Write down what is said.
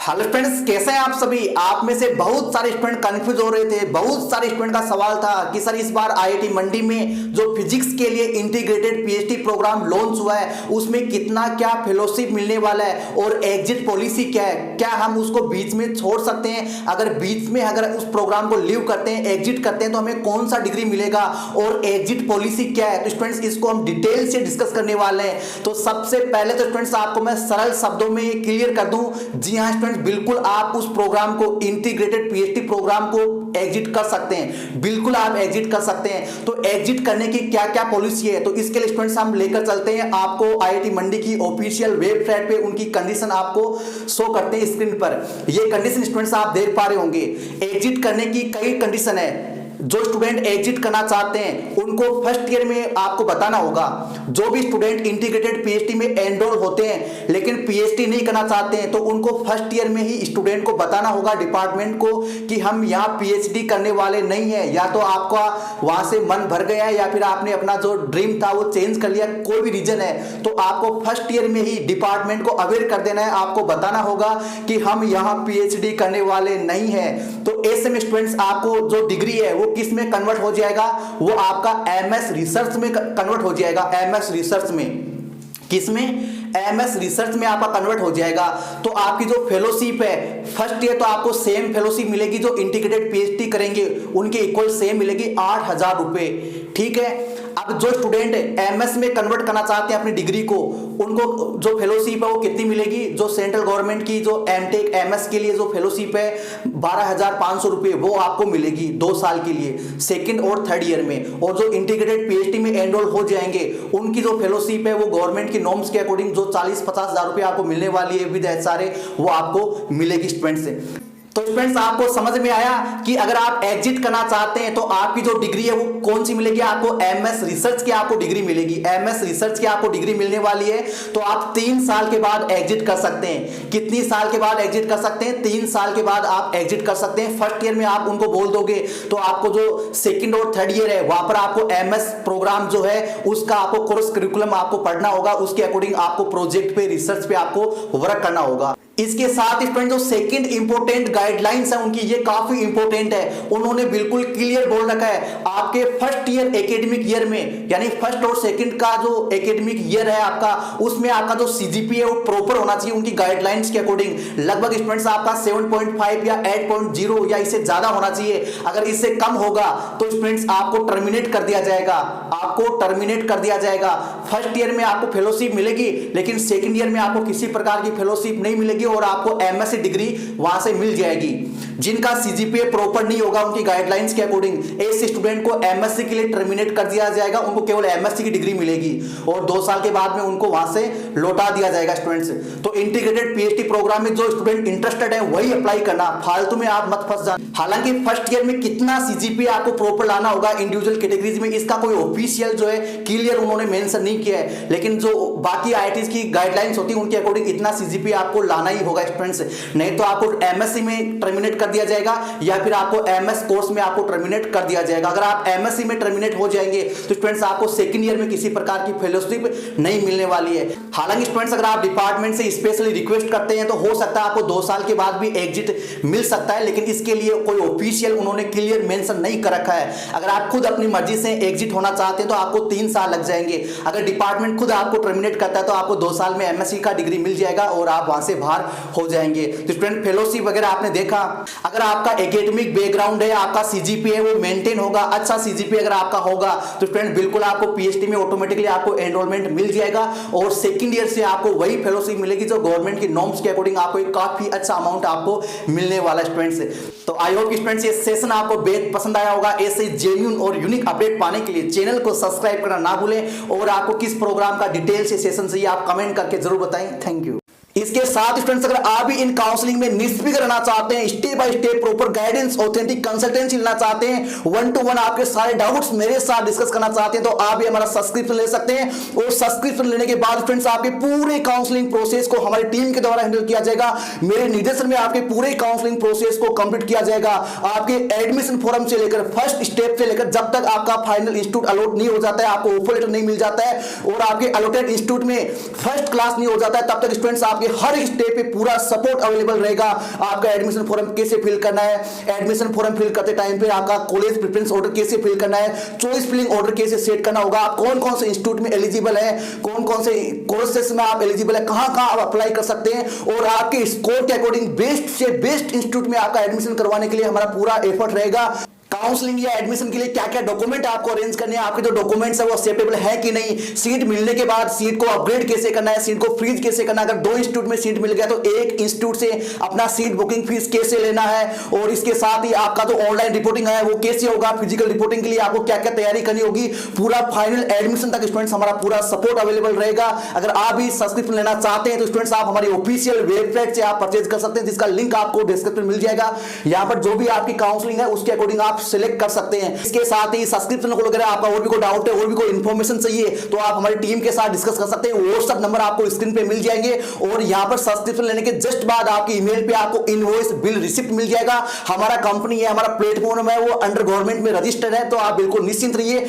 Hello friends, कैसे हैं आप सभी। आप में से बहुत सारे स्टूडेंट कंफ्यूज हो रहे थे। बहुत सारे स्टूडेंट का सवाल था कि सर इस बार आईआईटी मंडी में जो फिजिक्स के लिए इंटीग्रेटेड पीएचडी प्रोग्राम लॉन्च हुआ है उसमें कितना क्या फेलोशिप मिलने वाला है और एग्जिट पॉलिसी क्या है, क्या हम उसको बीच में छोड़ सकते हैं, अगर बीच में अगर उस प्रोग्राम को लीव करते हैं, एग्जिट करते हैं तो हमें कौन सा डिग्री मिलेगा और एग्जिट पॉलिसी क्या है। तो स्टूडेंट्स इसको हम डिटेल से डिस्कस करने वाले हैं। तो सबसे पहले तो स्टूडेंट्स आपको मैं सरल शब्दों में ये क्लियर कर दूं, जी हाँ स्टूडेंट्स, बिल्कुल आप उस प्रोग्राम को इंटीग्रेटेड पीएचडी प्रोग्राम को एग्जिट कर सकते हैं, बिल्कुल आप एग्जिट कर सकते हैं। तो एग्जिट करने की क्या क्या पॉलिसी है, तो इसके लिए स्टूडेंट्स हम लेकर चलते हैं आपको आईआईटी मंडी की ऑफिशियल वेबसाइट पे। उनकी कंडीशन आपको शो करते हैं स्क्रीन पर। ये कंडीशन स्टूडेंट्स आप देख पा रहे होंगे। एग्जिट करने की कई कंडीशन है। जो स्टूडेंट एग्जिट करना चाहते हैं उनको फर्स्ट ईयर में आपको बताना होगा। जो भी स्टूडेंट इंटीग्रेटेड पीएचडी में एनरोल होते हैं लेकिन पीएचडी नहीं करना चाहते हैं तो उनको फर्स्ट ईयर में ही स्टूडेंट को बताना होगा डिपार्टमेंट को कि हम यहाँ पीएचडी करने वाले नहीं है। या तो आपका वहां से मन भर गया है या फिर आपने अपना जो ड्रीम था वो चेंज कर लिया, कोई भी रीजन है, तो आपको फर्स्ट ईयर में ही डिपार्टमेंट को अवेयर कर देना है। आपको बताना होगा कि हम यहाँ पीएचडी करने वाले नहीं है। तो ऐसे में स्टूडेंट्स आपको जो डिग्री है वो किस में कन्वर्ट हो जाएगा, वो आपका एमएस रिसर्च में कन्वर्ट हो जाएगा। एमएस रिसर्च में, किस में, एमएस रिसर्च में आपका कन्वर्ट हो जाएगा। तो आपकी जो फेलोशिप है फर्स्ट ईयर तो आपको सेम फेलोशिप मिलेगी, जो इंटीग्रेटेड पीएचडी करेंगे उनके इक्वल सेम मिलेगी 8,000 रुपए। ठीक है। अब जो स्टूडेंट एमएस में कन्वर्ट करना चाहते हैं अपनी डिग्री को, उनको जो फेलोशिप है वो कितनी मिलेगी, जो सेंट्रल गवर्नमेंट की जो एमटेक एमएस के लिए जो फेलोशिप है 12,500 रुपए वो आपको मिलेगी 2 साल के लिए सेकंड और थर्ड ईयर में। और जो इंटीग्रेटेड पीएचडी में एनरोल हो जाएंगे उनकी जो फेलोशिप है वो गवर्नमेंट की नॉर्म्स के अकॉर्डिंग जो 40-50 हजार रुपए आपको मिलने वाली है विद एचआरए, वो आपको मिलेगी स्टूडेंट से। तो स्टूडेंट्स आपको समझ में आया कि अगर आप एग्जिट करना चाहते हैं तो आपकी जो डिग्री है वो कौन सी मिलेगी, आपको एमएस रिसर्च की आपको डिग्री मिलेगी। एमएस रिसर्च की आपको डिग्री मिलने वाली है। तो आप 3 साल के बाद एग्जिट कर सकते हैं। कितनी साल के बाद एग्जिट कर सकते हैं, 3 साल के बाद आप एग्जिट कर सकते हैं। फर्स्ट ईयर में आप उनको बोल दोगे तो आपको जो सेकंड और थर्ड ईयर है वहां पर आपको एमएस प्रोग्राम जो है उसका आपको कोर्स करिकुलम आपको पढ़ना होगा, उसके अकॉर्डिंग आपको प्रोजेक्ट पे रिसर्च पे आपको वर्क करना होगा। इसके साथ स्टूडेंट जो सेकंड इंपोर्टेंट गाइडलाइंस है उनकी, ये काफी इंपोर्टेंट है। उन्होंने बिल्कुल क्लियर बोल रखा है आपके फर्स्ट ईयर एकेडमिक ईयर में, यानी फर्स्ट और सेकंड का जो एकेडमिक ईयर है आपका, उसमें आपका जो सीजीपीए वो प्रॉपर होना चाहिए उनकी गाइडलाइंस के अकॉर्डिंग। लगभग स्टूडेंट्स आपका 7.5 या 8.0 या इससे ज्यादा होना चाहिए। अगर इससे कम होगा तो स्टूडेंट्स आपको टर्मिनेट कर दिया जाएगा, आपको टर्मिनेट कर दिया जाएगा। फर्स्ट ईयर में आपको फेलोशिप मिलेगी लेकिन सेकंड ईयर में आपको किसी प्रकार की फेलोशिप नहीं मिलेगी और आपको एमएससी डिग्री वहां से मिल जाएगी। जिनका सीजीपीए प्रॉपर नहीं होगा उनकी गाइडलाइंस के अकॉर्डिंग ऐसे स्टूडेंट को एमएससी के लिए टर्मिनेट कर दिया जाएगा, उनको केवल एमएससी की डिग्री मिलेगी और 2 साल के बाद में उनको वहां से लौटा दिया जाएगा स्टूडेंट्स। तो इंटीग्रेटेड पीएचडी प्रोग्राम में जो स्टूडेंट इंटरेस्टेड है वही अप्लाई करना, फालतू में आप मत फंस जाना। हालांकि फर्स्ट ईयर में कितना सीजीपीए आपको प्रॉपर लाना होगा इंडिविजुअल कैटेगरीज में, इसका कोई ऑफिशियल जो है क्लियर उन्होंने मेंशन नहीं किया है, लेकिन जो बाकी आईआईटीज की गाइडलाइंस होती है उनके अकॉर्डिंग इतना सीजीपीए आपको लाना ही होगा स्टूडेंट्स। नहीं तो आपको एमएससी में टर्मिनेट कर दिया जाएगा या फिर आपको एमएस कोर्स में आपको टर्मिनेट कर दिया जाएगा। अगर आप एमएससी में टर्मिनेट हो जाएंगे तो स्टूडेंट्स आपको सेकंड ईयर में किसी प्रकार की फेलोशिप नहीं मिलने वाली है। हालांकि स्टूडेंट्स अगर आप डिपार्टमेंट से स्पेशली रिक्वेस्ट करते हैं तो हो सकता है आपको 2 साल के बाद भी एग्जिट मिल सकता है, लेकिन इसके लिए कोई ऑफिशियल उन्होंने क्लियर मेंशन नहीं कर रखा है। अगर आप खुद अपनी मर्जी से एग्जिट होना चाहते हैं तो आपको 3 साल लग जाएंगे। अगर डिपार्टमेंट खुद आपको टर्मिनेट करता है तो आपको 2 साल में एमएससी का डिग्री मिल जाएगा और आप वहां से बाहर हो जाएंगे। तो स्टूडेंट फेलोशिप वगैरह आपने देखा, अगर आपका एकेडमिक बैकग्राउंड है, आपका सीजीपीए है वो मेंटेन होगा, अच्छा सीजीपीए अगर आपका होगा तो स्टूडेंट बिल्कुल आपको पीएचडी में ऑटोमेटिकली आपको एनरोलमेंट मिल जाएगा और सेकंड ईयर से आपको वही फेलोशिप मिलेगी जो गवर्नमेंट की नॉर्म्स के अकॉर्डिंग आपको एक काफी अच्छा अमाउंट आपको मिलने वाला स्टूडेंट्स। तो आई होप स्टूडेंट्स ये सेशन आपको बेहद पसंद आया होगा। ऐसे जेन्युइन और यूनिक अपडेट पाने के लिए चैनल को सब्सक्राइब करना ना भूलें और आपको किस प्रोग्राम का डिटेल से सेशन चाहिए आप कमेंट करके जरूर बताएं। Thank you. इसके साथ स्टूडेंट्स अगर आप भी इन काउंसलिंग में निष्फिक्र रहना चाहते हैं, step by step proper guidance authentic consultancy लेना चाहते हैं, 1-to-1 आपके सारे डाउट्स मेरे साथ डिस्कस करना चाहते हैं तो आप भी हमारा सब्सक्रिप्शन ले सकते हैं। और सब्सक्रिप्शन लेने के बाद स्टूडेंट्स आपके पूरे काउंसलिंग प्रोसेस को हमारी टीम के द्वारा हैंडल किया जाएगा। मेरे निर्देशन में आपके पूरे काउंसलिंग प्रोसेस को कंप्लीट किया जाएगा। आपके एडमिशन फॉर्म से लेकर फर्स्ट स्टेप से लेकर जब तक आपका फाइनल इंस्टीट्यूट अलॉट नहीं हो जाता है, आपको ऑफर लेटर नहीं मिल जाता है और आपके अलॉटेड इंस्टीट्यूट में फर्स्ट क्लास नहीं हो जाता है, तब तक स्टूडेंट्स आप आपके हर एक स्टेप पे पूरा सपोर्ट अवेलेबल रहेगा। आपका एडमिशन फॉर्म कैसे फिल करना है, एडमिशन फॉर्म फिल करते टाइम पे आपका कॉलेज प्रेफरेंस ऑर्डर कैसे फिल करना है, चॉइस फिलिंग ऑर्डर कैसे सेट करना होगा, आप कौन कौन से इंस्टीट्यूट में एलिजिबल है, कौन कौन से कोर्सेस में आप एलिजिबल है, कहां कहां आप अप्लाई कर सकते हैं, और आपके स्कोर के अकॉर्डिंग बेस्ट से बेस्ट इंस्टीट्यूट में आपका एडमिशन करवाने के लिए हमारा पूरा एफर्ट रहेगा। काउंसलिंग या एडमिशन के लिए क्या क्या डॉक्यूमेंट आपको अरेंज करने हैं, आपके जो डॉक्यूमेंट्स है वो एक्सेप्टेबल है कि नहीं, सीट मिलने के बाद सीट को अपग्रेड कैसे करना है, सीट को फ्रीज कैसे करना है, अगर 2 इंस्टीट्यूट में सीट मिल गया तो एक इंस्टीट्यूट से अपना सीट बुकिंग फीस कैसे लेना है, और इसके साथ ही आपका जो ऑनलाइन रिपोर्टिंग है वो कैसे होगा, फिजिकल रिपोर्टिंग के लिए आपको क्या क्या तैयारी करनी होगी, पूरा फाइनल एडमिशन तक स्टूडेंट्स हमारा पूरा सपोर्ट अवेलेबल रहेगा। अगर आप भी सब्सक्रिप्शन लेना चाहते हैं तो स्टूडेंट्स आप हमारी ऑफिशियल वेबसाइट से आप परचेज कर सकते हैं, जिसका लिंक आपको डिस्क्रिप्शन में मिल जाएगा। यहां पर जो भी आपकी काउंसलिंग है उसके अकॉर्डिंग आप सिलेक्ट कर सकते हैं। इसके साथ ही सब्सक्रिप्शन को लेकर आपका और भी कोई डाउट है और भी कोई इंफॉर्मेशन चाहिए तो आप हमारी टीम के साथ डिस्कस कर सकते हैं। व्हाट्सएप नंबर आपको स्क्रीन पे मिल जाएंगे, और यहां पर सब्सक्रिप्शन लेने के जस्ट बाद आपकी ईमेल पे आपको इनवॉइस बिल रिसिप्ट मिल जाएगा। हमारा कंपनी है, हमारा प्लेटफॉर्म है वो अंडर गवर्नमेंट में रजिस्टर्ड है, तो आप बिल्कुल निश्चिंत रहिए।